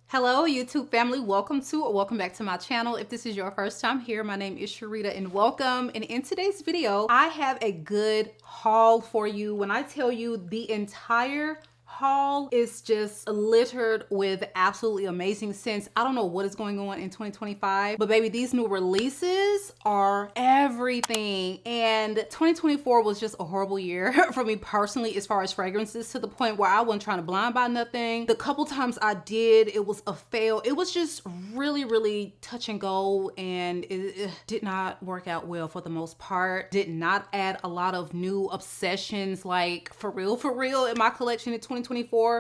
Hello YouTube family, welcome back to my channel. If this is your first time here, my name is Sharita and welcome. And in today's video, I have a good haul for you. When I tell you the entire haul is just littered with absolutely amazing scents. I don't know what is going on in 2025, but baby, these new releases are everything. And 2024 was just a horrible year for me personally as far as fragrances, to the point where I wasn't trying to blind buy nothing. The couple times I did, it was a fail. It was just really touch and go, and it did not work out well for the most part. Did not add a lot of new obsessions, like for real in my collection in 2024.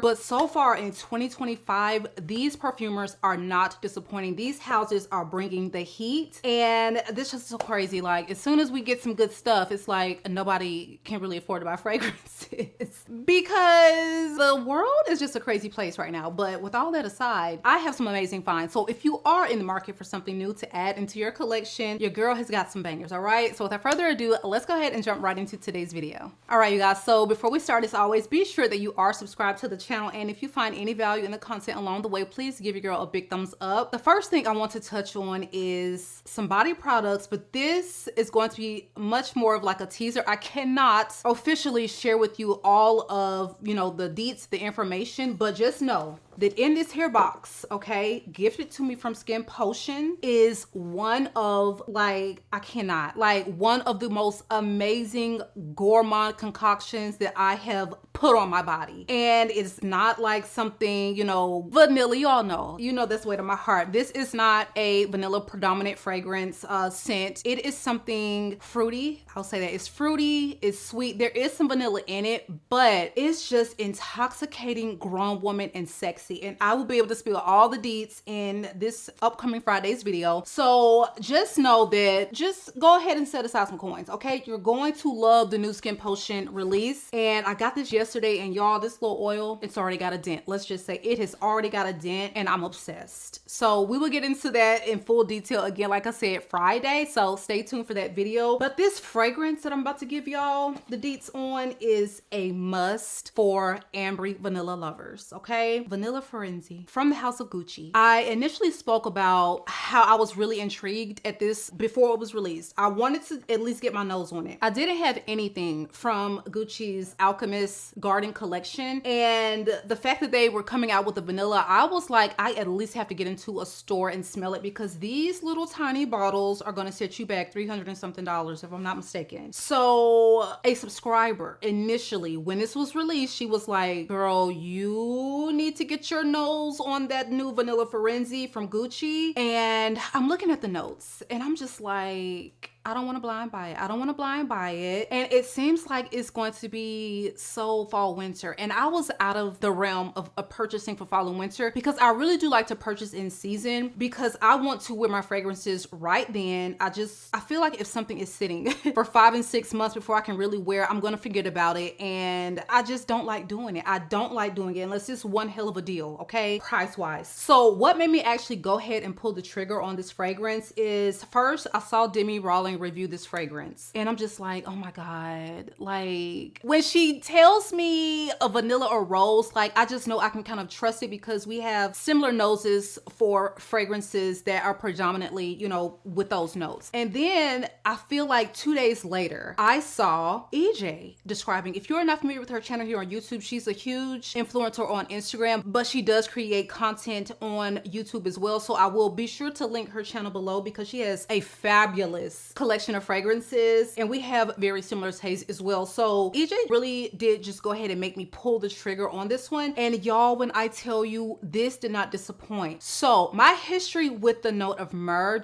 But so far in 2025, these perfumers are not disappointing. These houses are bringing the heat, and this is just so crazy. Like, as soon as we get some good stuff, it's like nobody can really afford to buy fragrances because the world is just a crazy place right now. But with all that aside, I have some amazing finds. So if you are in the market for something new to add into your collection, your girl has got some bangers. All right, so without further ado, let's go ahead and jump right into today's video. All right, you guys, so before we start, as always, be sure that you are subscribed to the channel, and if you find any value in the content along the way, please give your girl a big thumbs up. The first thing I want to touch on is some body products, but this is going to be much more of like a teaser. I cannot officially share with you all of, the deets, the information, but just know that in this here box, okay, gifted to me from Skin Potion, is one of one of the most amazing gourmand concoctions that I have put on my body. And it's not like something, vanilla. Y'all know that's way to my heart. This is not a vanilla predominant fragrance scent. It is something fruity. I'll say that it's fruity, it's sweet. There is some vanilla in it, but it's just intoxicating, grown woman, and sexy. And I will be able to spill all the deets in this upcoming Friday's video. So just know that, just go ahead and set aside some coins, okay? You're going to love the new Skin Potion release. And I got this yesterday, and y'all, this little oil, it's already got a dent. Let's just say it has already got a dent, and I'm obsessed. So we will get into that in full detail again, like I said, Friday. So stay tuned for that video. But this fragrance that I'm about to give y'all the deets on is a must for ambery vanilla lovers, okay? Vanilla FIRENZE from the house of Gucci. I initially spoke about how I was really intrigued at this before it was released. I wanted to at least get my nose on it. I didn't have anything from Gucci's Alchemist Garden collection, and the fact that they were coming out with the vanilla, I was like, I at least have to get into a store and smell it, because these little tiny bottles are going to set you back $300 and something, if I'm not mistaken. So a subscriber initially, when this was released, she was like, girl, you need to get your nose on that new vanilla FIRENZE from Gucci. And I'm looking at the notes and I'm just like, I don't want to blind buy it. I don't want to blind buy it. And it seems like it's going to be so fall winter. And I was out of the realm of purchasing for fall and winter, because I really do like to purchase in season, because I want to wear my fragrances right then. I feel like if something is sitting for 5 and 6 months before I can really wear it, I'm going to forget about it. And I just don't like doing it. I don't like doing it unless it's one hell of a deal, okay? Price wise. So what made me actually go ahead and pull the trigger on this fragrance is, first, I saw Demi Rawling review this fragrance, and I'm just like, oh my god, like when she tells me a vanilla or rose, like I just know I can kind of trust it, because we have similar noses for fragrances that are predominantly, with those notes. And then I feel like 2 days later, I saw EJ describing, if you're not familiar with her channel here on YouTube, she's a huge influencer on Instagram, but she does create content on YouTube as well. So I will be sure to link her channel below, because she has a fabulous collection of fragrances, and we have very similar tastes as well. So EJ really did just go ahead and make me pull the trigger on this one. And y'all, when I tell you, this did not disappoint. So my history with the note of myrrh,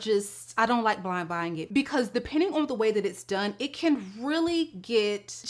I don't like blind buying it, because depending on the way that it's done, it can really get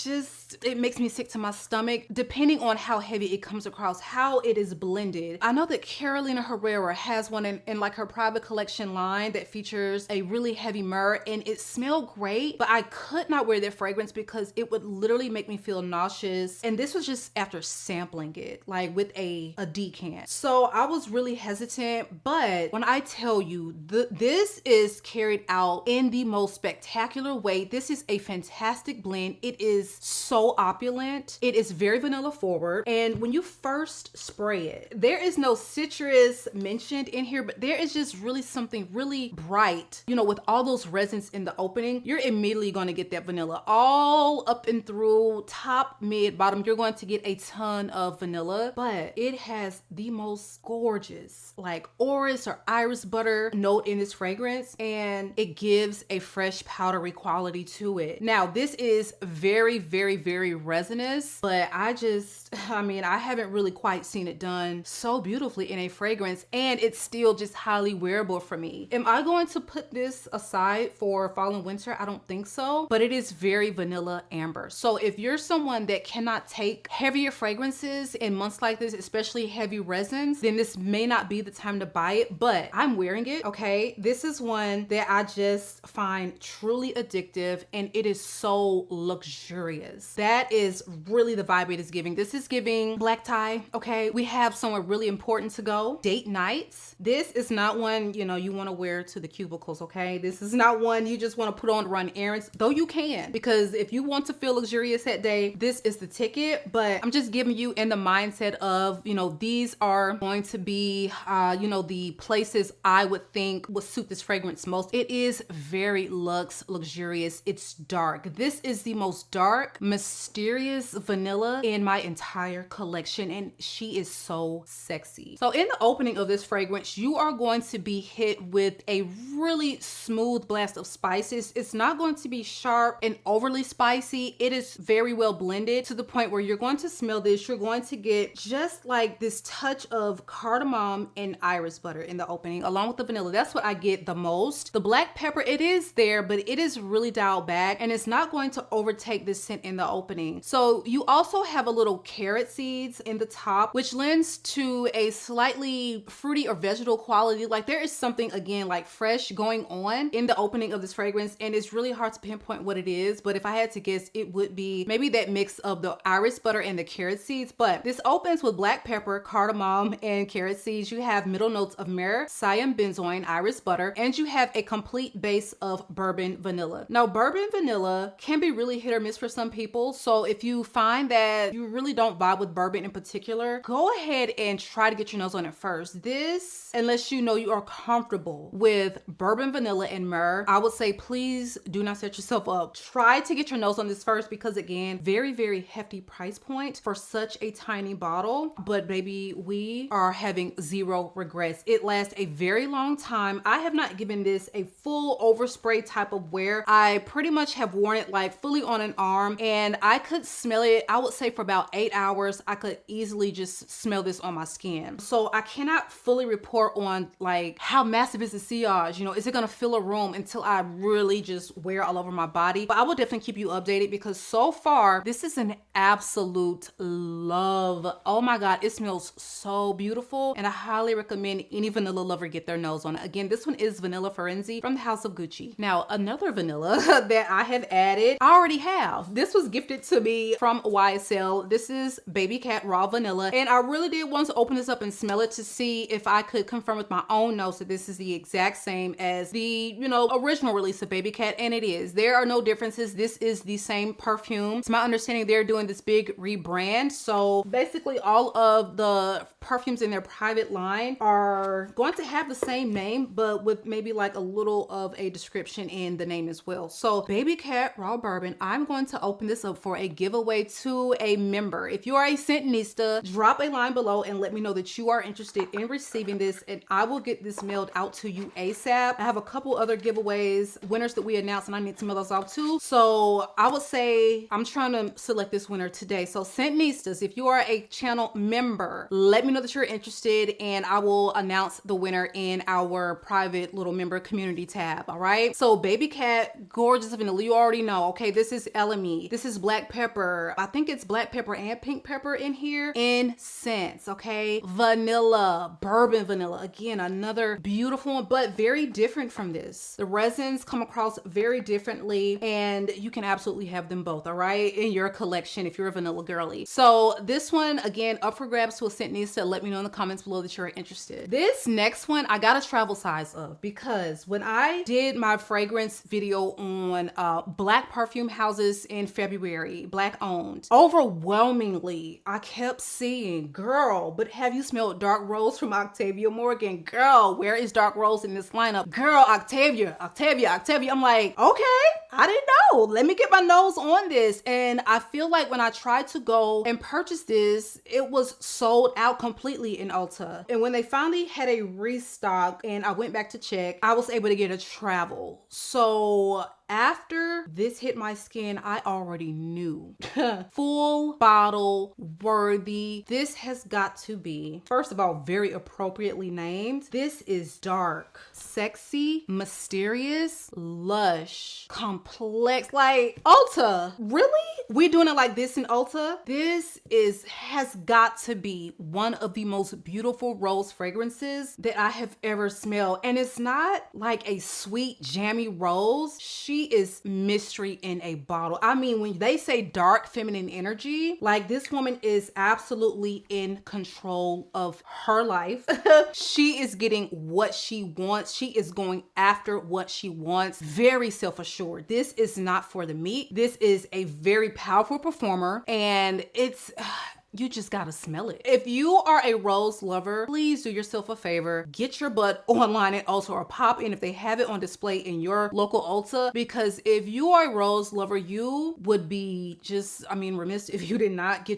it makes me sick to my stomach, depending on how heavy it comes across, how it is blended. I know that Carolina Herrera has one in like her private collection line that features a really heavy myrrh, and it smelled great, but I could not wear that fragrance because it would literally make me feel nauseous. And this was just after sampling it, like with a decant. So I was really hesitant, but when I tell you, this is carried out in the most spectacular way. This is a fantastic blend. It is so opulent. It is very vanilla forward. And when you first spray it, there is no citrus mentioned in here, but there is just really something really bright, you know, with all those resins in the opening. You're immediately going to get that vanilla all up and through, top, mid, bottom. You're going to get a ton of vanilla, but it has the most gorgeous like orris or iris butter note in this fragrance, and it gives a fresh powdery quality to it. Now this is very, very, very resinous, but I mean, I haven't really quite seen it done so beautifully in a fragrance, and it's still just highly wearable for me. Am I going to put this aside for fall and winter? I don't think so, but it is very vanilla amber. So if you're someone that cannot take heavier fragrances in months like this, especially heavy resins, then this may not be the time to buy it, but I'm wearing it, okay? This is one that I just find truly addictive, and it is so luxurious. That is really the vibe it is giving. This is giving black tie, okay? We have somewhere really important to go. Date nights. This is not one, you know, you want to wear to the cubicles, okay? This is not one you just want to put on to run errands, though you can, because if you want to feel luxurious that day, this is the ticket. But I'm just giving you in the mindset of, you know, these are going to be, you know, the places I would think would suit this fragrance most. It is very luxurious. It's dark. This is the most dark, mysterious vanilla in my entire collection, and she is so sexy. So in the opening of this fragrance, you are going to be hit with a really smooth blast of spices. It's not going to be sharp and overly spicy. It is very well blended to the point where you're going to smell this. You're going to get just like this touch of cardamom and iris butter in the opening, along with the vanilla. That's what I get the most. The black pepper, it is there, but it is really dialed back, and it's not going to overtake this scent in the opening. So you also have a little carrot seeds in the top, which lends to a slightly fruity or vegetal quality. Like there is something, again, like fresh going on in the opening of this fragrance, and it's really hard to pinpoint what it is, but if I had to guess, it would be maybe that mix of the iris butter and the carrot seeds. But this opens with black pepper, cardamom, and carrot seeds. You have middle notes of myrrh, cyan benzoin, iris butter, and you have a complete base of bourbon vanilla. Now, bourbon vanilla can be really hit or miss for some people, so if you find that you really don't vibe with bourbon in particular, go ahead and try to get your nose on it first. This, unless you know you are comfortable with bourbon vanilla and myrrh, I would say please do not set yourself up. Try to get your nose on this first, because again, very, very hefty price point for such a tiny bottle, but baby, we are having zero regrets. It lasts a very long time. I have not given this a full overspray type of wear. I pretty much have worn it like fully on an arm, and I could smell it, I would say for about 8 hours. I could easily just smell this on my skin. So I cannot fully report on like how massive is the sillage, you know, is it gonna fill a room until I really just wear all over my body. But I will definitely keep you updated, because so far this is an absolute love. Oh my god, it smells so beautiful, and I highly recommend any vanilla lover get their nose on it. Again, this one is Vanilla Firenze from the House of Gucci. Now, another vanilla that I have added, I already have. This was gifted to me from YSL. This is Baby Cat Raw Vanilla, and I really did want to open this up and smell it to see if I could confirm with my own nose that this is the exact same as the, you know, original release of Baby Cat, and it is. There are no differences. This is the same perfume. It's my understanding they're doing this big rebrand, so basically all of the perfumes in their private line are going to have the same name, but with maybe like a little of a description in the name as well. So Baby Cat Raw Bourbon, I'm going to open this up for a giveaway to a member. If you are a Sentinista, drop a line below and let me know that you are interested in receiving this, and I will get this mailed out to you ASAP. I have a couple other giveaways, winners that we announced, and I need to mail those out too. So I would say I'm trying to select this winner today. So Sentinistas, if you are a channel member, let me know that you're interested, and I will announce the winner in our private little member community tab. All right. So Baby Cat, gorgeous vanilla. You already know. Okay, this is LME. This is black pepper. I think it's black pepper and pink pepper in here. Incense. Okay, vanilla, bourbon vanilla. Again, another beautiful one, but very different from this. The resins scents come across very differently, and you can absolutely have them both, all right, in your collection if you're a vanilla girly. So this one, again, up for grabs to a Scentnista. Let me know in the comments below that you're interested. This next one, I got a travel size of, because when I did my fragrance video on Black perfume houses in February, Black owned, overwhelmingly, I kept seeing, girl, but have you smelled Dark Rose from Octavia Morgan? Girl, where is Dark Rose in this lineup? Girl, Octavia. I'm like, okay, I didn't know. Let me get my nose on this. And I feel like when I tried to go and purchase this, it was sold out completely in Ulta. And when they finally had a restock and I went back to check, I was able to get a travel. So after this hit my skin, I already knew. Full bottle worthy. This has got to be, first of all, very appropriately named. This is dark, sexy, mysterious, lush, complex. Like, Ulta, really? We doing it like this in Ulta? This has got to be one of the most beautiful rose fragrances that I have ever smelled. And it's not like a sweet, jammy rose. She is mystery in a bottle. I mean, when they say dark feminine energy, like, this woman is absolutely in control of her life. She is getting what she wants. She is going after what she wants. Very self-assured. This is not for the meek. This is a very powerful performer, and it's you just gotta smell it. If you are a rose lover, please do yourself a favor. Get your butt online at Ulta, or pop in if they have it on display in your local Ulta, because if you are a rose lover, you would be just, I mean, remiss if you did not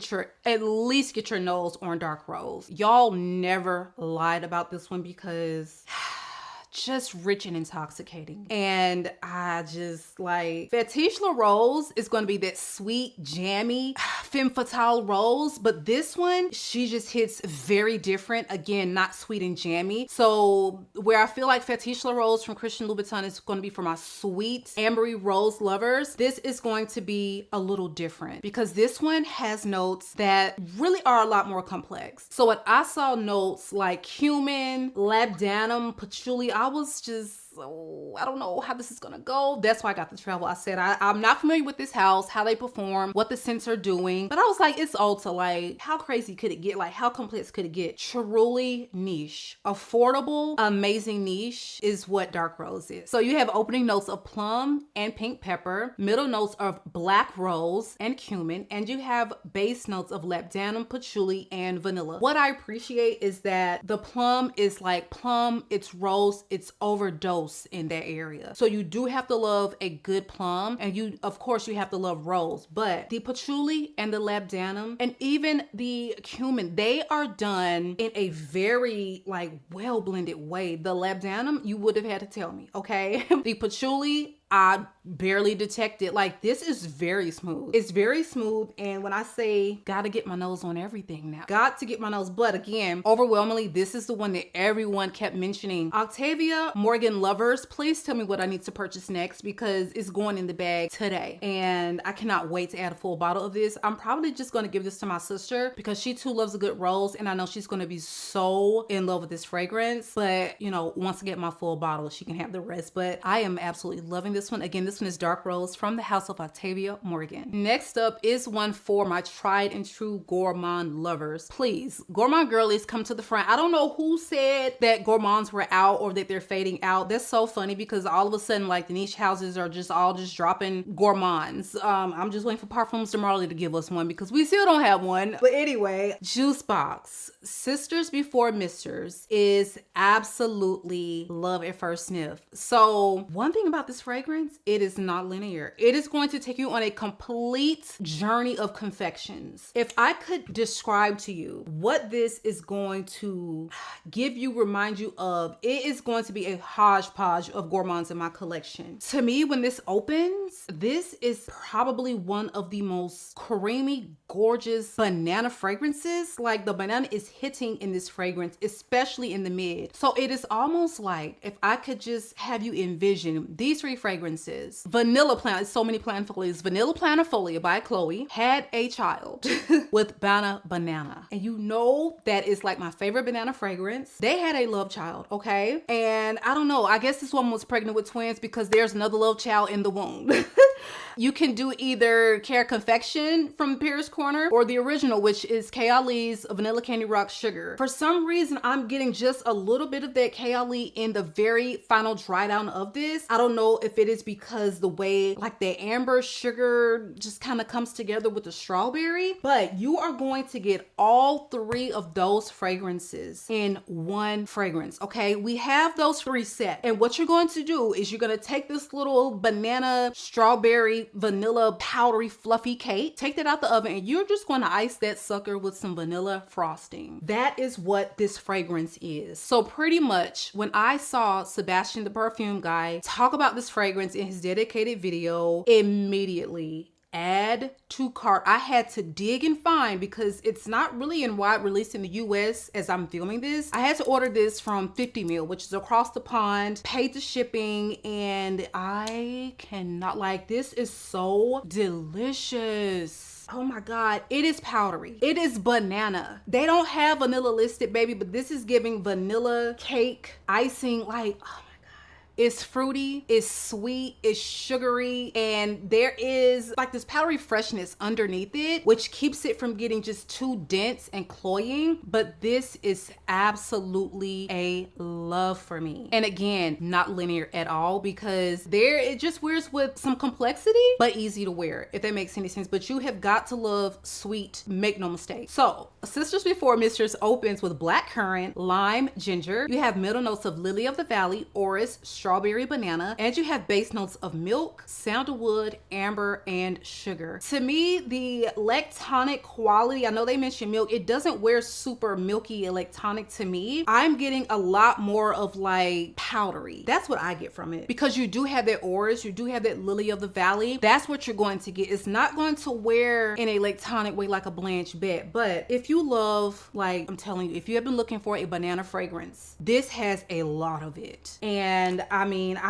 at least get your nose on Dark Rose. Y'all never lied about this one, because just rich and intoxicating. And I just like, Fetiche La Rose is going to be that sweet, jammy, femme fatale rose, but this one, she just hits very different. Again, not sweet and jammy. So where I feel like Fetiche La Rose from Christian Louboutin is going to be for my sweet, ambery rose lovers, this is going to be a little different, because this one has notes that really are a lot more complex. So what I saw notes like cumin, labdanum, patchouli, I was just, I don't know how this is gonna go. That's why I got the travel. I said I'm not familiar with this house, how they perform, what the scents are doing, but I was like, it's Ulta. Like, how crazy could it get? Like, how complex could it get? Truly niche, affordable, amazing niche is what Dark Rose is. So you have opening notes of plum and pink pepper, middle notes of black rose and cumin, and you have base notes of labdanum, patchouli, and vanilla. What I appreciate is that the plum is like plum, it's rose, it's overdosed in that area. So you do have to love a good plum, and you, of course, you have to love rose, but the patchouli and the labdanum and even the cumin, they are done in a very like well blended way. The labdanum, you would have had to tell me, okay? The patchouli, I barely detected. Like, this is very smooth. It's very smooth. And when I say gotta get my nose on everything now, got to get my nose, but again, overwhelmingly, this is the one that everyone kept mentioning. Octavia Morgan lovers, please tell me what I need to purchase next, because it's going in the bag today. And I cannot wait to add a full bottle of this. I'm probably just going to give this to my sister, because she too loves a good rose. And I know she's going to be so in love with this fragrance. But, you know, once I get my full bottle, she can have the rest. But I am absolutely loving this one. Again, this one is Dark Rose from the house of Octavia Morgan. Next up is one for my tried and true gourmand lovers. Please, gourmand girlies, come to the front. I don't know who said that gourmands were out or that they're fading out. That's so funny, because all of a sudden, like, the niche houses are just all just dropping gourmands. I'm just waiting for Parfums de Marley to give us one, because we still don't have one. But anyway, Jusbox Sisters Before Misters is absolutely love at first sniff. So one thing about this fragrance, it is not linear. It is going to take you on a complete journey of confections. If I could describe to you what this is going to give you, remind you of, it is going to be a hodgepodge of gourmands in my collection. To me, when this opens, this is probably one of the most creamy, gorgeous banana fragrances. Like, the banana is hitting in this fragrance, especially in the mid. So it is almost like if I could just have you envision these three fragrances fragrances. Vanilla Planet, so many plantifolias. Vanilla Planifolia by Chloe had a child with Banana. And you know that is like my favorite banana fragrance. They had a love child, okay? And I don't know, I guess this woman was pregnant with twins because there's another love child in the womb. You can do either Care Confection from Paris Corner or the original, which is Kayali's Vanilla Candy Rock Sugar. For some reason, I'm getting just a little bit of that Kayali in the very final dry down of this. I don't know if it is because the way like the amber sugar just kind of comes together with the strawberry, but you are going to get all three of those fragrances in one fragrance, okay? We have those three set, and what you're going to do is you're going to take this little banana, strawberry, vanilla, powdery, fluffy cake, take that out the oven, and you're just going to ice that sucker with some vanilla frosting. That is what this fragrance is. So pretty much when I saw Sebastian the perfume guy talk about this fragrance in his dedicated video, immediately add to cart. I had to dig and find because it's not really in wide release in the US as I'm filming this. I had to order this from 50 mil, which is across the pond, paid the shipping, and I cannot, like, this is so delicious. Oh my God, it is powdery. It is banana. They don't have vanilla listed, baby, but this is giving vanilla cake icing, like, oh. It's fruity, it's sweet, it's sugary, and there is like this powdery freshness underneath it, which keeps it from getting just too dense and cloying. But this is absolutely a love for me. And again, not linear at all, because there it just wears with some complexity, but easy to wear, if that makes any sense. But you have got to love sweet, make no mistake. So Sisters Before Mistress opens with blackcurrant, lime, ginger. You have middle notes of lily of the valley, orris, strawberry, banana, and you have base notes of milk, sandalwood, amber, and sugar. To me, the electronic quality, I know they mentioned milk, it doesn't wear super milky electronic to me. I'm getting a lot more of like powdery. That's what I get from it, because you do have that orris, you do have that lily of the valley. That's what you're going to get. It's not going to wear in a electronic way like a Blanche Bet, but if you love, like I'm telling you, if you have been looking for a banana fragrance, this has a lot of it. And I mean,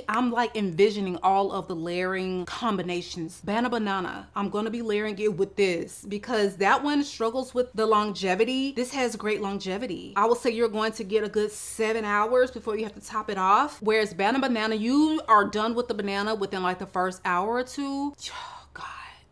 I'm like envisioning all of the layering combinations. Banana, I'm going to be layering it with this because that one struggles with the longevity. This has great longevity. I will say you're going to get a good 7 hours before you have to top it off. Whereas banana, you are done with the banana within like the first hour or two.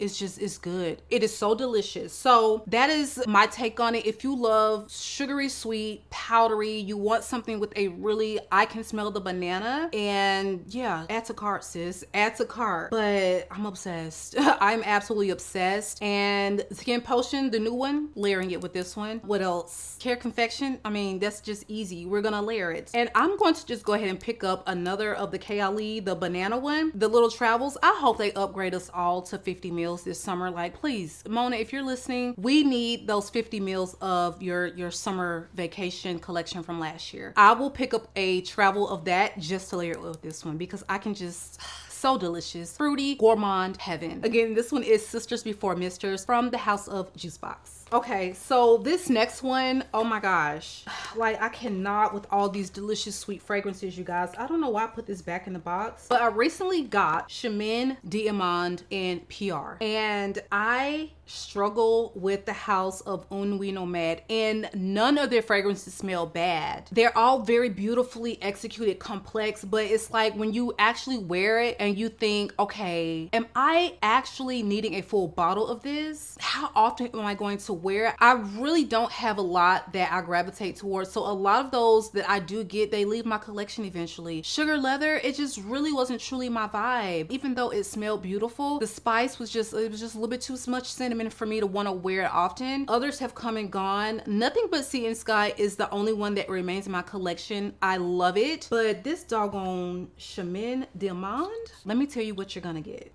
It's good. It is so delicious. So that is my take on it. If you love sugary, sweet, powdery, you want something with a really, I can smell the banana, and yeah, add to cart, sis, add to cart. But I'm obsessed. I'm absolutely obsessed. And Skin Potion, the new one, layering it with this one. What else? Care Confection, I mean, that's just easy. We're gonna layer it. And I'm going to just go ahead and pick up another of the Kayali, the banana one, the Little Travels. I hope they upgrade us all to 50 mil this summer. Like, please, Mona, if you're listening, we need those 50 mils of your summer vacation collection from last year. I will pick up a travel of that just to layer it with this one because I can just, so delicious, fruity, gourmand heaven. Again, this one is Sisters Before Misters from the house of Jusbox. Okay, so this next one, oh my gosh, like I cannot with all these delicious sweet fragrances, you guys. I don't know why I put this back in the box, but I recently got CHEMIN, Diamond, and PR, and I struggle with the house of Nuit, Nomade, and none of their fragrances smell bad. They're all very beautifully executed, complex, but it's like when you actually wear it and you think, okay, am I actually needing a full bottle of this? How often am I going to wear it? I really don't have a lot that I gravitate towards, so a lot of those that I do get, they leave my collection eventually. Sugar Leather, it just really wasn't truly my vibe. Even though it smelled beautiful, the spice was just, it was just a little bit too much cinnamon for me to want to wear it often. Others have come and gone. Nothing But Sea and Sky is the only one that remains in my collection. I love it, but this doggone CHEMIN Diamond, let me tell you what you're gonna get.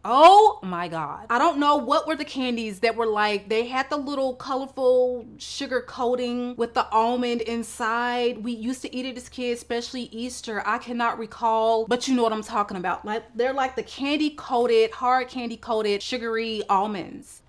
Oh my God. I don't know what were the candies that were like, they had the little colorful sugar coating with the almond inside. We used to eat it as kids, especially Easter. I cannot recall, but you know what I'm talking about. Like, they're like the candy coated, hard candy coated, sugary almonds.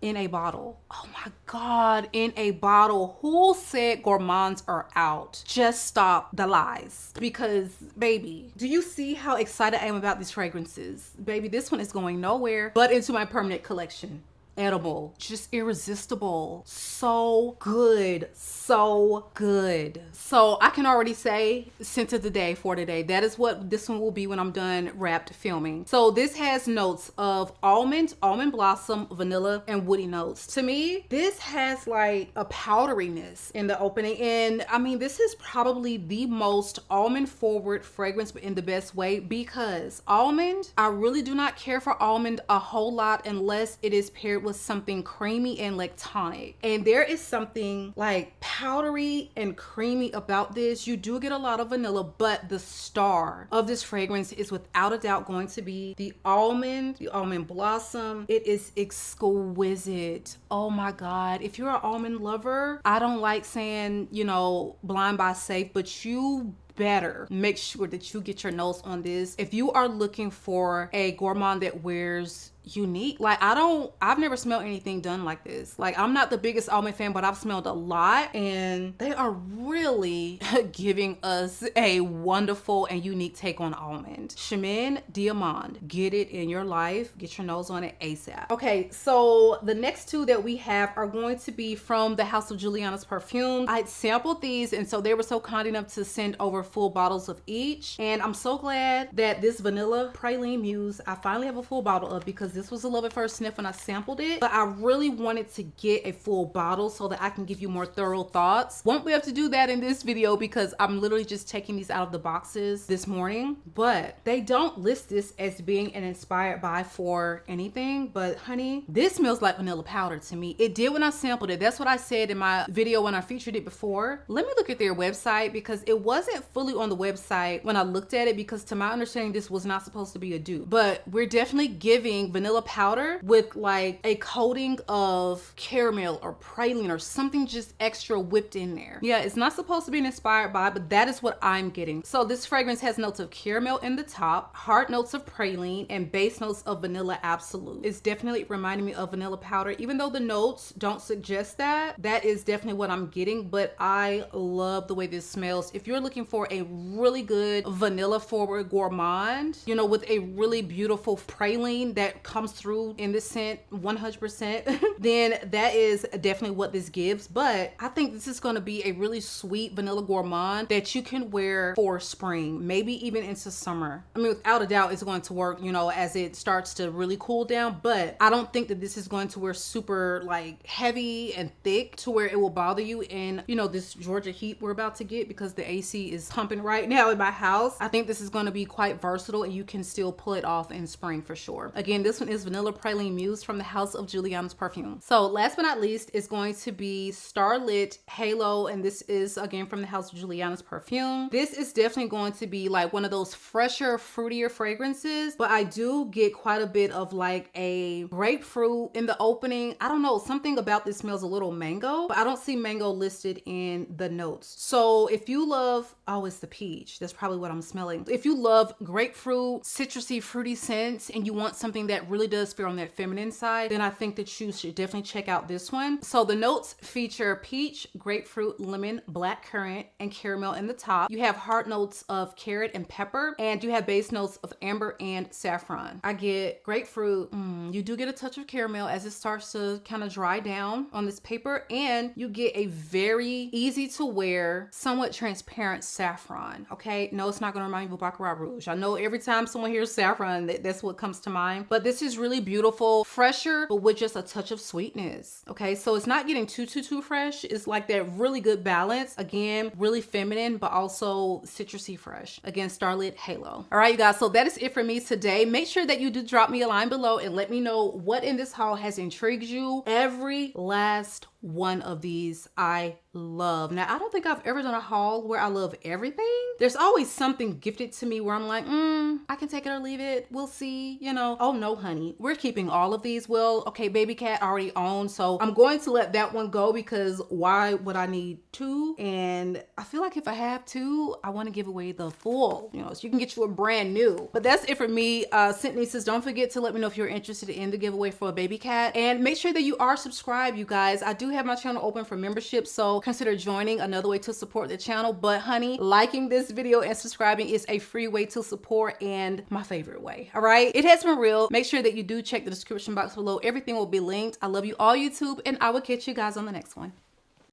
in a bottle. Oh my God, in a bottle. Who said gourmands are out? Just stop the lies. Because baby, do you see how excited I am about these fragrances? Baby, this one is going nowhere but into my permanent collection. Edible, just irresistible, so good, so good. So I can already say scent of the day for today. That is what this one will be when I'm done wrapped filming. So this has notes of almond blossom, vanilla, and woody notes. To me, this has like a powderiness in the opening, and I mean, this is probably the most almond forward fragrance, but in the best way, because almond, I really do not care for almond a whole lot unless it is paired with something creamy and lactonic. And there is something like powdery and creamy about this. You do get a lot of vanilla, but the star of this fragrance is without a doubt going to be the almond blossom. It is exquisite. Oh my God. If you're an almond lover, I don't like saying, you know, blind buy safe, but you better make sure that you get your nose on this. If you are looking for a gourmand that wears unique, like I've never smelled anything done like this. Like, I'm not the biggest almond fan, but I've smelled a lot, and they are really giving us a wonderful and unique take on almond. CHEMIN Diamond, get it in your life, get your nose on it ASAP. Okay, so the next two that we have are going to be from the house of Julianna's Perfume. I sampled these, and so they were so kind enough to send over full bottles of each, and I'm so glad that this vanilla praline muse I finally have a full bottle of, because this was a love at first sniff when I sampled it, but I really wanted to get a full bottle so that I can give you more thorough thoughts. Won't be able to do that in this video because I'm literally just taking these out of the boxes this morning, but they don't list this as being an inspired by for anything. But honey, this smells like vanilla powder to me. It did when I sampled it. That's what I said in my video when I featured it before. Let me look at their website, because it wasn't fully on the website when I looked at it, because to my understanding this was not supposed to be a dupe, but we're definitely giving vanilla powder with like a coating of caramel or praline or something just extra whipped in there. Yeah, it's not supposed to be inspired by, but that is what I'm getting. So this fragrance has notes of caramel in the top, hard notes of praline, and base notes of vanilla absolute. It's definitely reminding me of vanilla powder, even though the notes don't suggest that. That is definitely what I'm getting, but I love the way this smells. If you're looking for a really good vanilla forward gourmand, you know, with a really beautiful praline that comes through in this scent 100%, then that is definitely what this gives. But I think this is going to be a really sweet vanilla gourmand that you can wear for spring, maybe even into summer. I mean, without a doubt, it's going to work, you know, as it starts to really cool down, but I don't think that this is going to wear super like heavy and thick to where it will bother you in, you know, this Georgia heat we're about to get, because the AC is pumping right now in my house. I think this is going to be quite versatile, and you can still pull it off in spring for sure. Again, this one is vanilla praline muse from the house of Julianna's Perfume. So last but not least is going to be Starlit Halo, and this is again from the house of Julianna's Perfume. This is definitely going to be like one of those fresher, fruitier fragrances, but I do get quite a bit of like a grapefruit in the opening. I don't know, something about this smells a little mango, but I don't see mango listed in the notes. So if you love, oh, it's the peach, that's probably what I'm smelling. If you love grapefruit, citrusy, fruity scents, and you want something that really does feel on that feminine side, then I think that you should definitely check out this one. So the notes feature peach, grapefruit, lemon, black currant, and caramel in the top. You have heart notes of carrot and pepper, and you have base notes of amber and saffron. I get grapefruit. You do get a touch of caramel as it starts to kind of dry down on this paper, and you get a very easy to wear, somewhat transparent saffron. Okay, no, it's not going to remind you of Baccarat Rouge. I know every time someone hears saffron, that's what comes to mind, but this is really beautiful, fresher, but with just a touch of sweetness. Okay, so it's not getting too fresh. It's like that really good balance. Again, really feminine, but also citrusy fresh. Again, Starlit Halo. All right, you guys, so that is it for me today. Make sure that you do drop me a line below and let me know what in this haul has intrigued you. Every last one of these I love. Now, I don't think I've ever done a haul where I love everything. There's always something gifted to me where I'm like, I can take it or leave it. We'll see, you know. Oh no, honey, we're keeping all of these. Well, okay, Baby Cat already owned, so I'm going to let that one go because why would I need two? And I feel like if I have two, I want to give away the full, you know, so you can get you a brand new. But that's it for me. Scent Nieces, don't forget to let me know if you're interested in the giveaway for a Baby Cat, and make sure that you are subscribed, you guys. I do have my channel open for membership, so consider joining, another way to support the channel. But honey, liking this video and subscribing is a free way to support and my favorite way. All right, it has been real. Make sure that you do check the description box below. Everything will be linked. I love you all, YouTube, and I will catch you guys on the next one.